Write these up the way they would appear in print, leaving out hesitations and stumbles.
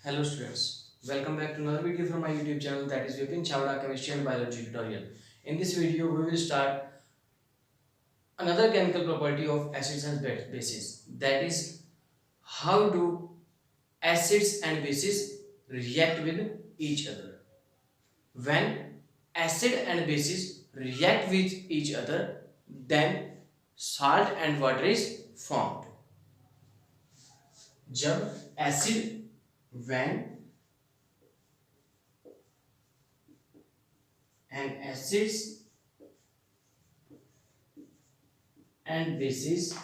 Hello students, welcome back to another video from my YouTube channel, that is Vipin Chawda Chemistry and Biology tutorial. In this video we will start another chemical property of acids and bases, that is how do acids and bases react with each other. When acid and bases react with each other, then salt and water is formed. जब acid when and acids and bases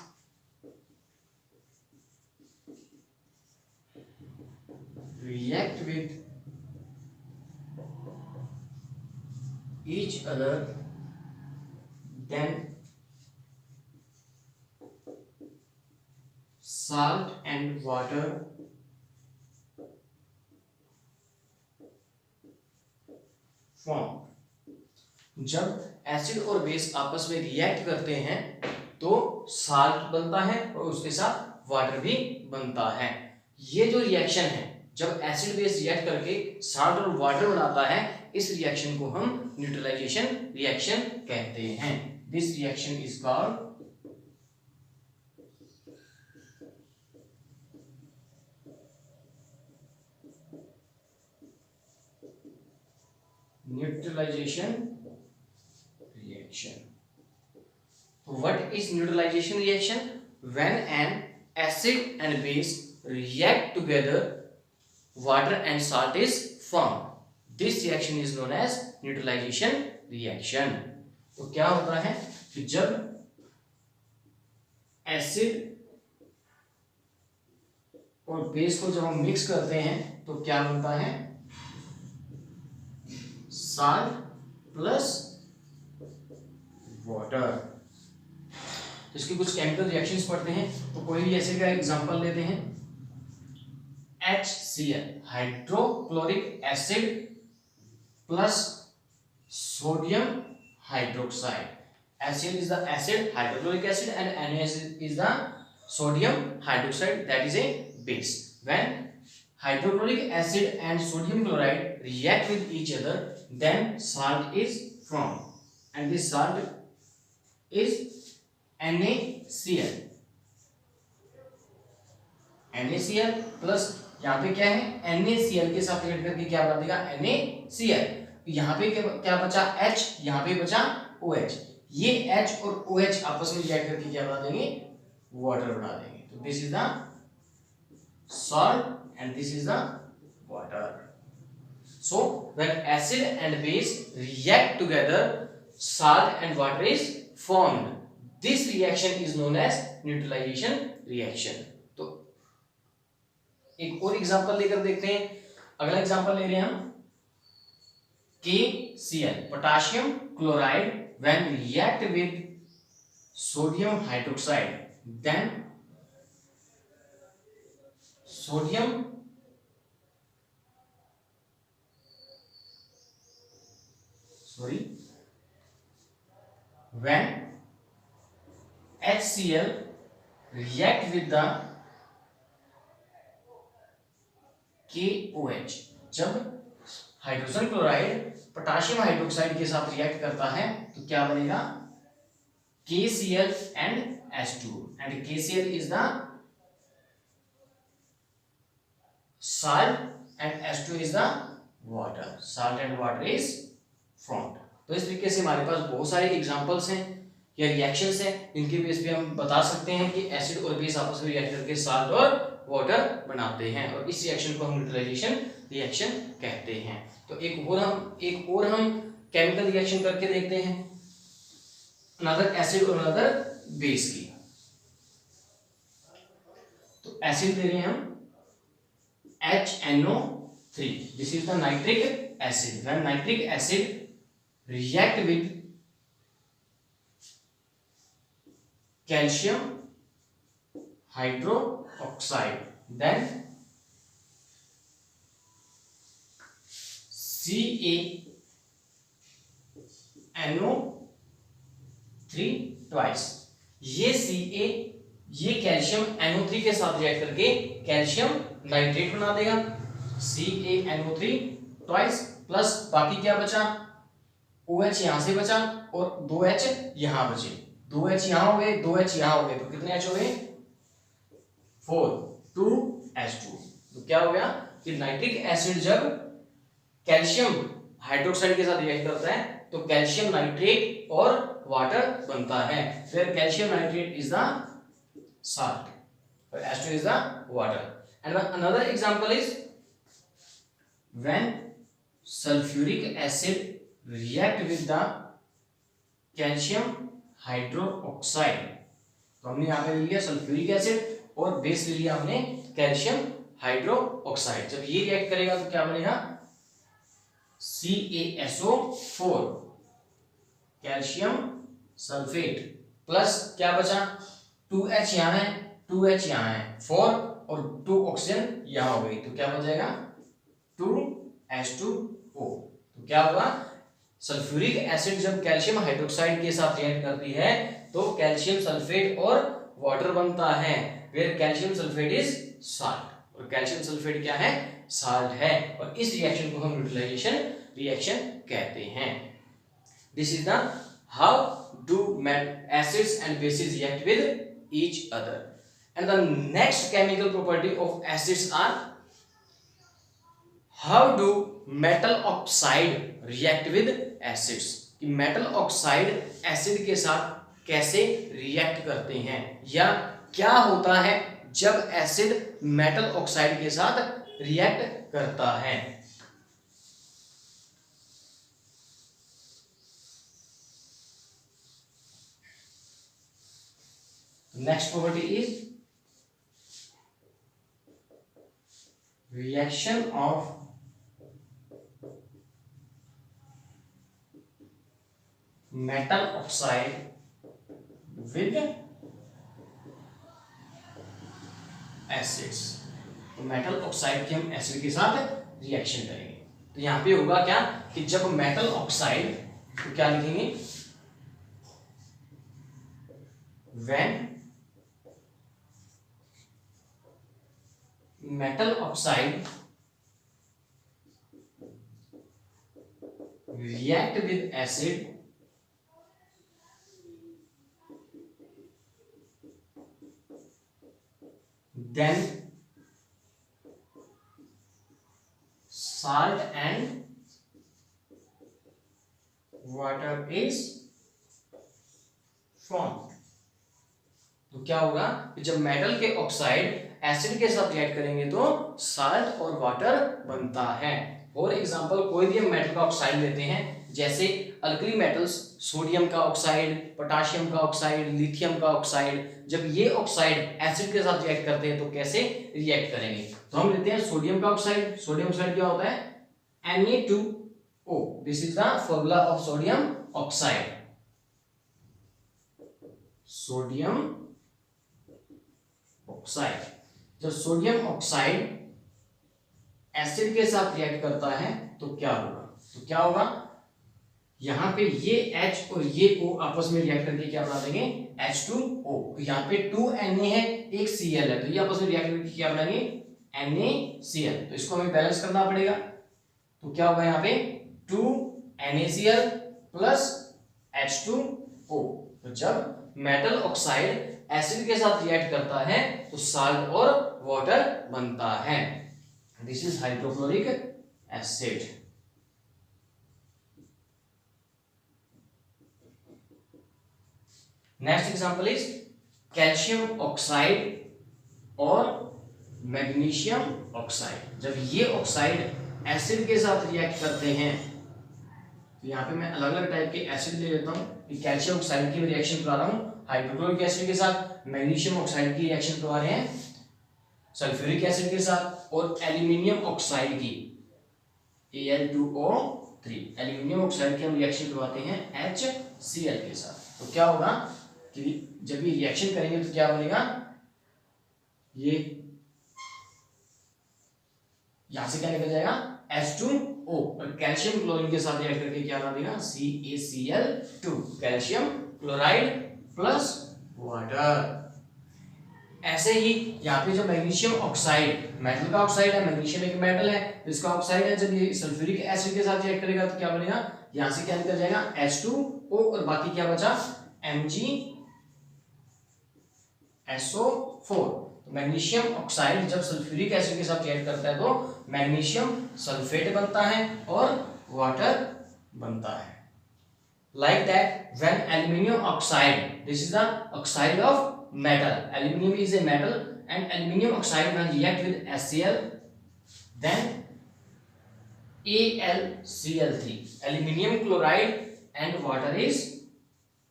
react with each other, then salt and water form. जब acid और base आपस में react करते हैं तो salt बनता है और उसके साथ वाटर भी बनता है. ये जो रिएक्शन है, जब एसिड बेस रिएक्ट करके साल्ट और वाटर बनाता है, इस रिएक्शन को हम न्यूट्रलाइजेशन रिएक्शन कहते हैं. This reaction is called neutralization reaction. What is neutralization reaction? When an acid and base react together, water and salt is formed. This reaction is known as neutralization reaction. तो क्या होता है कि जब acid और base को जब हम मिक्स करते हैं तो क्या बनता है? Salt plus water. इसकी कुछ केमिकल रिएक्शंस पढ़ते हैं. तो कोई भी एसिड का एग्जांपल लेते हैं. HCl hydrochloric acid plus sodium hydroxide. HCl is the acid, hydrochloric acid, and NaCl is the sodium hydroxide, that is a base. When hydrochloric acid and sodium chloride react with each other, then salt is formed, and this salt is NaCl. NaCl plus यहाँ पे क्या है? NaCl के साथ react करके क्या बना देगा? NaCl. यहाँ पे क्या बचा? H. यहाँ पे बचा OH. ये H और OH आपस में रिएक्ट करके क्या बना देंगे? वाटर बना देंगे. तो this is the salt and this is the water. So when acid and base react together, salt and water is formed. This reaction is known as neutralization reaction. तो एक और एग्जांपल लेकर देखते हैं. अगला एग्जांपल ले रहे हैं हम KCl, potassium chloride, when react with sodium hydroxide, then sodium when HCl react with the KOH. जब हाइड्रोजन क्लोराइड पोटेशियम हाइड्रोक्साइड के साथ रिएक्ट करता है तो क्या बनेगा? KCl and H2, and KCl is the salt and H2 is the water. Salt and water is formed. तो इस तरीके से हमारे पास बहुत सारे एग्जांपल्स हैं या रिएक्शंस हैं जिनके बेस पे हम बता सकते हैं कि एसिड और बेस आपस में रिएक्ट करके साल्ट और वाटर बनाते हैं, और इस रिएक्शन को हम न्यूट्रलाइजेशन रिएक्शन कहते हैं. तो एक और हम केमिकल रिएक्शन करके देखते हैं अनदर एसिड और अनदर बेस की. तो एसिड ले रहे हैं हम HNO3. This is the nitric acid. When nitric acid react with calcium hydroxide, then CaNO3 twice. ये Ca ये कैल्शियम NO3 के साथ रिएक्ट करके कैल्शियम नाइट्रेट बना देगा. CaNO3 ट्वाइस, प्लस बाकी क्या बचा, OH यहां से बचा और 2H यहां बचे, 2H यहां हो गए, 2H यहां हो गए, तो कितने H हो गए 4, 2H2। तो क्या हो गया कि नाइट्रिक एसिड जब कैल्शियम हाइड्रोक्साइड के साथ रिएक्ट करता है तो कैल्शियम नाइट्रेट और वाटर बनता है, फिर calcium nitrate is the salt और H2 is the water। and another example is when sulfuric acid react with the calcium hydroxide, तो हमने यहाँ पे ले लिया सल्फ्यूरिक एसिड और बेस ले लिया हमने कैल्शियम हाइड्रोक्साइड, जब ये रिएक्ट करेगा तो क्या बनेगा CaSO4 कैल्शियम सल्फेट, प्लस क्या बचा 2H यहाँ है, 2H यहाँ है, 4 और 2 ऑक्सीजन यहाँ हो गई, तो क्या बन जाएगा 2H2O। तो क्या होगा सल्फ्यूरिक एसिड जब कैल्शियम हाइड्रोक्साइड के साथ रिएक्ट करती है तो कैल्शियम सल्फेट और वाटर बनता है, where calcium sulphate is salt, और कैल्शियम सल्फेट क्या है साल्ट है, और इस रिएक्शन को हम न्यूट्रलाइजेशन रिएक्शन कहते हैं। This is the how do acids and bases react with each other, and the next chemical property of acids are how do metal oxide react with acids, कि metal oxide acid के साथ कैसे react करते हैं या क्या होता है जब एसिड मेटल ऑक्साइड के साथ रिएक्ट करता है। Next property is reaction of metal oxide with acids, तो मेटल ऑक्साइड के हम एसिड के साथ रिएक्शन करेंगे, तो यहां पे होगा क्या कि जब मेटल ऑक्साइड, तो क्या लिखेंगे when metal oxide react with acid then salt and water is formed। तो क्या होगा कि जब मेटल के ऑक्साइड एसिड के साथ रिएक्ट करेंगे तो साल्ट और वाटर बनता है। फॉर एग्जांपल कोई भी हम मेटल का ऑक्साइड लेते हैं, जैसे अल्कली मेटल्स सोडियम का ऑक्साइड, पोटाशियम का ऑक्साइड, लिथियम का ऑक्साइड, जब ये ऑक्साइड एसिड के साथ रिएक्ट करते हैं तो कैसे रिएक्ट करेंगे, तो हम लेते हैं सोडियम का ऑक्साइड। सोडियम ऑक्साइड क्या होता है Na2O, this is the formula of sodium oxide. Sodium oxide, जब सोडियम ऑक्साइड एसिड के साथ रिएक्ट करता है तो क्या होगा, तो क्या होगा यहां पे ये H और ये O आपस में रिएक्ट करके क्या बना देंगे H2O, तो यहाँ पे 2 Na है, एक Cl है, तो ये आपस में रिएक्ट करके क्या बनाएंगे NaCl, तो इसको हमें बैलेंस करना पड़ेगा, तो क्या होगा यहाँ पे 2 NaCl प्लस H2O। तो जब मेटल ऑक्साइड एसिड के साथ रिएक्ट करता है तो साल्ट और वाटर बनता है, this is hydrochloric acid. Next example is calcium oxide और मैग्नीशियम ऑक्साइड, जब ये ऑक्साइड एसिड के साथ रिएक्ट करते हैं, तो यहाँ पे मैं अलग अलग टाइप के एसिड ले लेता हूँ, कैल्शियम ऑक्साइड की रिएक्शन करा रहा हूँ हाइड्रोक्लोरिक एसिड के साथ, मैग्नीशियम ऑक्साइड की रिएक्शन करवा रहे हैं सल्फ्यूरिक एसिड के साथ, और एल्यूमिनियम ऑक्साइड की Al2O3, एल्यूमिनियम ऑक्साइड की हम रिएक्शन करवाते हैं HCl के साथ। तो क्या होगा कि जब ये रिएक्शन करेंगे तो क्या बनेगा, ये यहां से क्या निकल जाएगा H2O, और कैल्शियम क्लोरीन के साथ रिएक्ट करके क्या बना देगा CaCl2, calcium chloride plus water. ऐसे ही यहाँ पे जो मैग्नीशियम ऑक्साइड, मेटल का ऑक्साइड है, मैग्नीशियम एक मेटल है, इसका ऑक्साइड है, जब ये सल्फ्यूरिक एसिड के साथ रिएक्ट करेगा तो क्या बनेगा, यहाँ से क्या निकल जाएगा H2O और बाकी क्या बचा MgSO4। तो मैग्नीशियम ऑक्साइड जब सल्फ्यूरिक एसिड के साथ रिएक्ट करता है तो मैग्नीशियम सल्फेट बनता है और वाटर बनता है। Like that, when aluminium oxide, this is the oxide of metal, aluminium is a metal, and aluminium oxide when react with HCl, then AlCl3, aluminium chloride and water is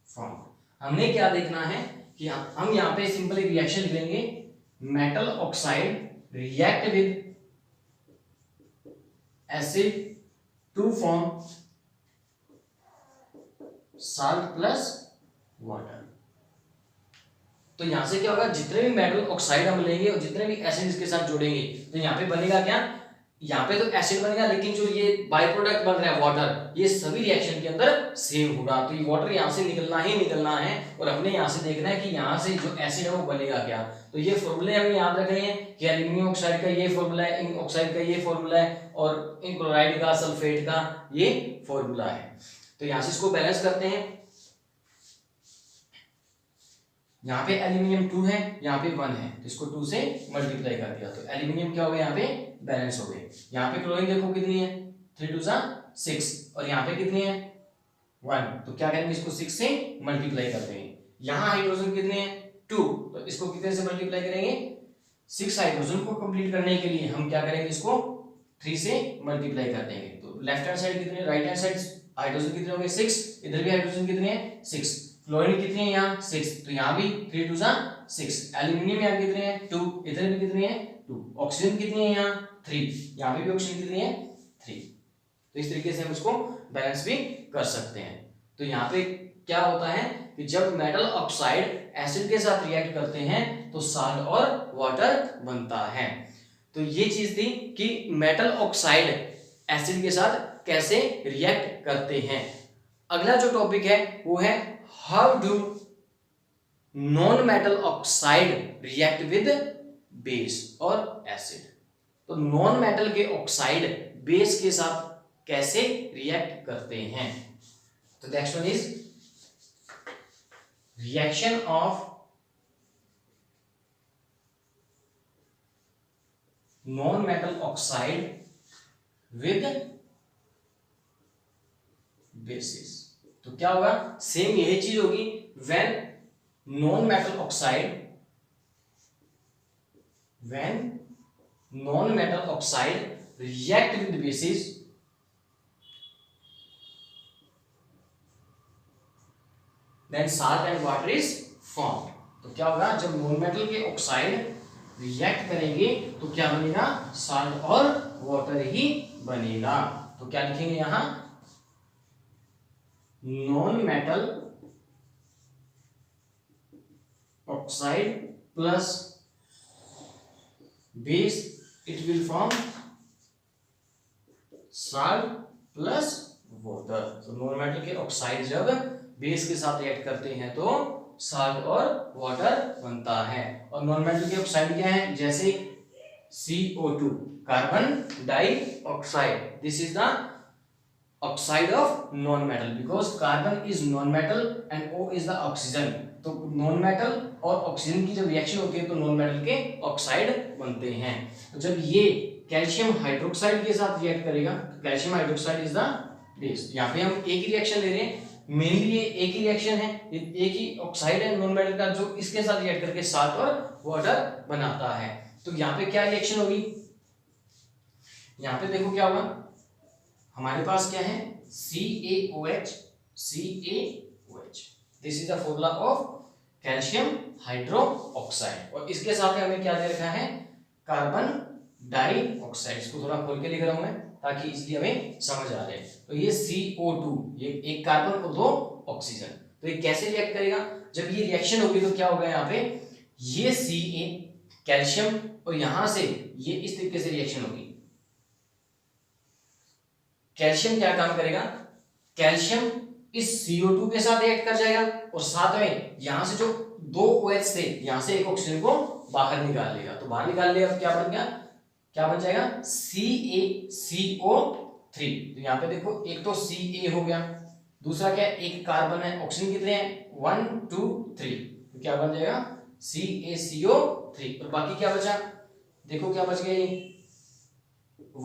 formed। हमने क्या देखना है कि हम यहाँ पे सिंपल एक reaction लिखेंगे, metal oxide react with acid to form salt plus water. तो यहां से क्या होगा, जितने भी मेटल ऑक्साइड हम लेंगे और जितने भी एसिड इसके साथ जोड़ेंगे तो यहाँ पे बनेगा क्या, यहाँ पे तो एसिड बनेगा, लेकिन जो ये बाय प्रोडक्ट बन रहा है वाटर, ये सभी रिएक्शन के अंदर सेम होगा। तो ये वाटर यहाँ से निकलना ही निकलना है और अपने यहाँ से देखना है कि यहाँ से जो एसिड है वो बनेगा क्या। तो ये फॉर्मूले हमें याद रखने हैं कि एल्यूमिनियम ऑक्साइड का ये फॉर्मूला है, इन ऑक्साइड का ये फॉर्मूला है और इन क्लोराइड का, सल्फेट का ये फॉर्मूला है। तो यहां से इसको बैलेंस करते हैं, यहाँ पे एल्यूमिनियम 2 है, यहाँ पे 1 है, तो इसको 2 से मल्टीप्लाई कर दिया तो एल्यूमिनियम क्या हो गया, यहाँ पे बैलेंस हो गए। यहाँ पे क्लोरीन देखो कितनी है, 3 2 6 और यहाँ पे कितनी है 1, तो क्या करेंगे इसको 6 से मल्टीप्लाई कर देंगे। यहाँ हाइड्रोजन कितने हैं 2, तो इसको कितने से मल्टीप्लाई करेंगे 6 हाइड्रोजन को कंप्लीट करने के लिए हम क्या करेंगे, इसको 3 से मल्टीप्लाई कर देंगे। तो लेफ्ट हैंड साइड कितने, राइट हैंड साइड हाइड्रोजन कितने होंगे 6, इधर भी हाइड्रोजन कितने हैं 6, क्लोरीन कितने हैं यहाँ 6, तो यहाँ भी 3 2 6, एल्यूमिनियम यहाँ कितने हैं 2, इधर भी कितने हैं 2, ऑक्सीजन कितनी है यहाँ 3, यहाँ पे भी ऑक्सीजन कितनी है 3। तो इस तरीके से हम इसको बैलेंस भी कर सकते हैं। तो यहाँ पे क्या होता है कि जब मेटल ऑक्साइड एसिड के साथ रिएक्ट करते हैं तो साल्ट और वाटर बनता है। तो ये चीज थी कि मेटल ऑक्साइड एसिड के साथ कैसे रिएक्ट करते हैं। अगला जो टॉपिक है वो है how do non metal oxide react with base और एसिड। तो नॉन मेटल के ऑक्साइड बेस के साथ कैसे रिएक्ट करते हैं। तो next one is reaction of non metal oxide with bases. तो क्या होगा, सेम यही चीज होगी, when non metal oxide react with bases then salt and water is formed. तो क्या होगा, जब नॉन मेटल के ऑक्साइड रिएक्ट करेंगे तो क्या बनेगा, साल्ट और वाटर ही बनेगा। तो क्या लिखेंगे यहां, non metal oxide plus base it will form salt plus water. तो नॉन मेटल के ऑक्साइड जब बेस के साथ रिएक्ट करते हैं तो साल्ट और वाटर बनता है। और नॉन मेटल के ऑक्साइड क्या है, जैसे CO2 carbon dioxide, this is the oxide of non metal because carbon is non metal and O is the oxygen. तो नॉन मेटल और ऑक्सीजन की जब रिएक्शन होती है तो नॉन मेटल के ऑक्साइड बनते हैं। तो जब ये कैल्शियम हाइड्रोक्साइड के साथ रिएक्ट करेगा, calcium hydroxide is the base. यहाँ पे हम एक ही रिएक्शन ले रहे हैं, मेनली ये एक ही रिएक्शन है, एक ही ऑक्साइड है नॉन मेटल का जो इसके साथ रिएक्ट करके साल्ट और वाटर बनाता है। तो यहाँ पे क्या रिएक्शन होगी, यहाँ पे देखो क्या होगा, हमारे पास क्या है CaOH, this is the formula of calcium hydroxide. और इसके साथ हमें क्या दे रखा है, कार्बन डाइऑक्साइड। इसको थोड़ा खोल के लिख रहा हूं मैं ताकि इसलिए हमें समझ आ जाए। तो ये CO2, ये एक कार्बन और 2 ऑक्सीजन। तो ये कैसे रिएक्ट करेगा, जब ये रिएक्शन होगी तो क्या होगा, यहाँ पे ये Ca कैल्शियम और यहां से ये इस तरीके से रिएक्शन होगी। कैल्शियम क्या काम करेगा, कैल्शियम इस CO2 के साथ रिएक्ट कर जाएगा और साथ में यहां से जो 2 OH थे, यहां से एक ऑक्सीजन को बाहर निकाल लेगा, तो बाहर निकाल लेगा तो क्या बन गया, क्या बन जाएगा CaCO3। तो यहाँ पे देखो एक तो Ca हो गया, दूसरा क्या है, एक कार्बन है, ऑक्सीजन कितने हैं 1 2 3, तो क्या बन जाएगा CaCO3। और बाकी क्या बचा, देखो क्या बच गया, ये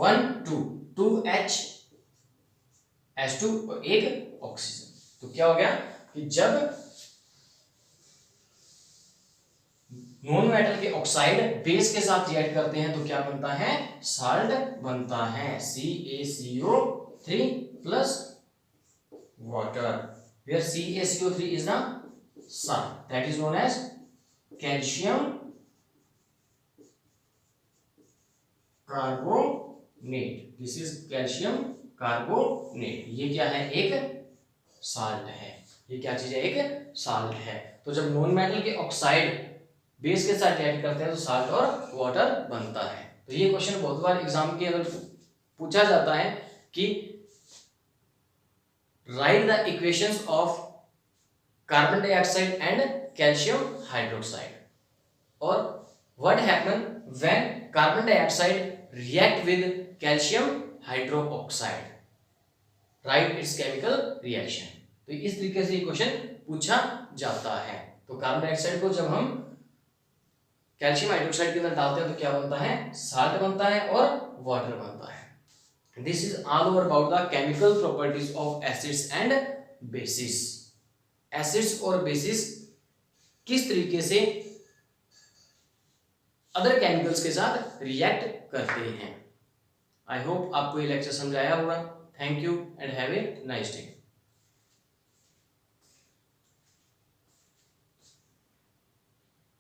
1 2 2H2 और एक ऑक्सीजन। तो क्या हो गया कि जब नॉन मेटल के ऑक्साइड बेस के साथ रिएक्ट करते हैं तो क्या बनता है, साल्ट बनता है CaCO3 plus water, where CaCO3 is the salt that is known as calcium carbonate. This is calcium carbonate. ये क्या है, एक साल्ट है, ये क्या चीज है, एक साल्ट है। तो जब नॉन मेटल के ऑक्साइड बेस के साथ रिएक्ट करते हैं तो साल्ट और वाटर बनता है। तो ये क्वेश्चन बहुत बार एग्जाम के अंदर पूछा जाता है कि write the equations of carbon dioxide and calcium hydroxide, और what happen when carbon dioxide react with calcium hydroxide, right it's chemical reaction. तो इस तरीके से ये क्वेश्चन पूछा जाता है। तो कार्बन डाइऑक्साइड को जब हम कैल्शियम हाइड्रोक्साइड के अंदर डालते हैं तो क्या बनता है, साल्ट बनता है और वाटर बनता है। This is all over about the chemical properties of acids and bases. Acids और बेसिस किस तरीके से अदर केमिकल्स के साथ रिएक्ट करते हैं। आई होप आपको ये लेक्चर समझ आया होगा। Thank you and have a nice day.